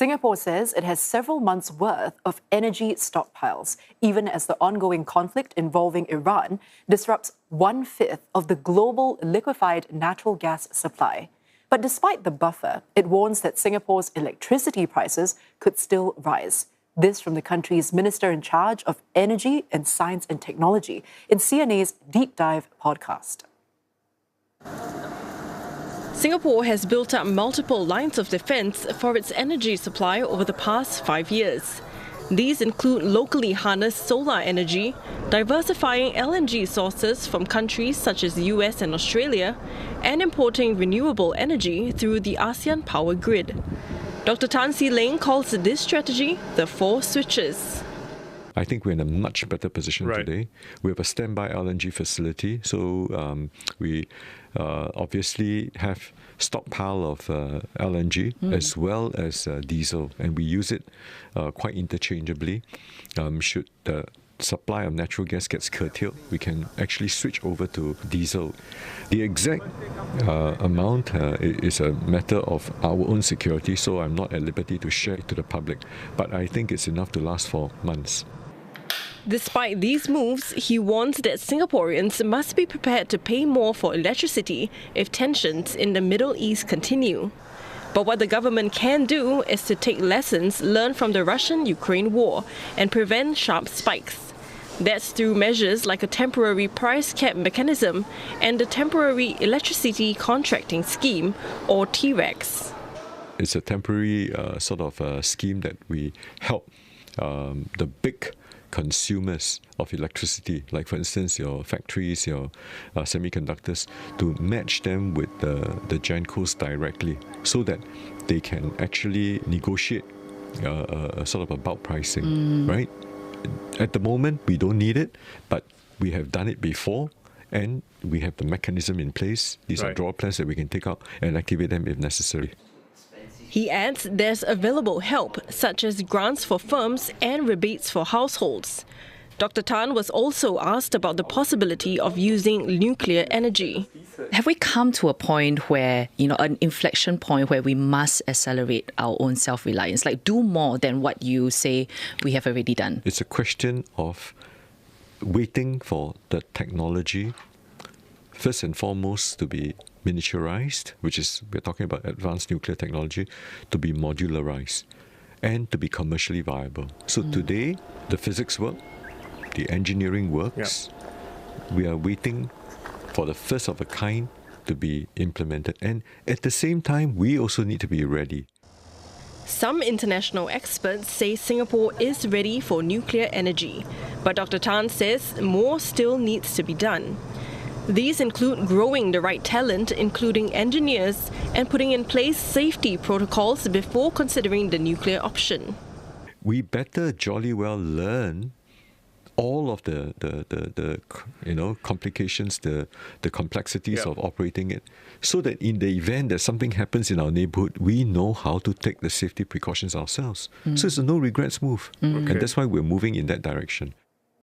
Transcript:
Singapore says it has several months' worth of energy stockpiles, even as the ongoing conflict involving Iran disrupts 1/5 of the global liquefied natural gas supply. But despite the buffer, it warns that Singapore's electricity prices could still rise. This from the country's Minister in charge of Energy and Science and Technology in CNA's Deep Dive podcast. Singapore has built up multiple lines of defence for its energy supply over the past 5 years. These include locally harnessed solar energy, diversifying LNG sources from countries such as the US and Australia, and importing renewable energy through the ASEAN power grid. Dr. See Leng calls this strategy the 4 switches. I think we're in a much better position today. We have a standby LNG facility, so we obviously have stockpile of LNG as well as diesel, and we use it quite interchangeably. Should the supply of natural gas gets curtailed, we can actually switch over to diesel. The exact amount is a matter of our own security, so I'm not at liberty to share it to the public, but I think it's enough to last for months. Despite these moves, he warns that Singaporeans must be prepared to pay more for electricity if tensions in the Middle East continue. But what the government can do is to take lessons learned from the Russian-Ukraine war and prevent sharp spikes. That's through measures like a temporary price cap mechanism and the Temporary Electricity Contracting Scheme, or TREX. It's a temporary sort of scheme that we help the big consumers of electricity, like for instance your factories, your semiconductors, to match them with the gencos directly so that they can actually negotiate a sort of a bulk pricing, right? At the moment, we don't need it, but we have done it before and we have the mechanism in place. These are draw plans that we can take out and activate them if necessary. He adds there's available help, such as grants for firms and rebates for households. Dr. Tan was also asked about the possibility of using nuclear energy. Have we come to a point where, an inflection point where we must accelerate our own self-reliance, like do more than what you say we have already done? It's a question of waiting for the technology, first and foremost, to be miniaturized, which is, we're talking about advanced nuclear technology, to be modularized and to be commercially viable. So today, the physics work, the engineering works. We are waiting for the first of a kind to be implemented. And at the same time, we also need to be ready. Some international experts say Singapore is ready for nuclear energy, but Dr. Tan says more still needs to be done. These include growing the right talent, including engineers, and putting in place safety protocols before considering the nuclear option. We better jolly well learn all of the complications, the complexities of operating it, so that in the event that something happens in our neighborhood, we know how to take the safety precautions ourselves. So it's a no regrets move. And that's why we're moving in that direction.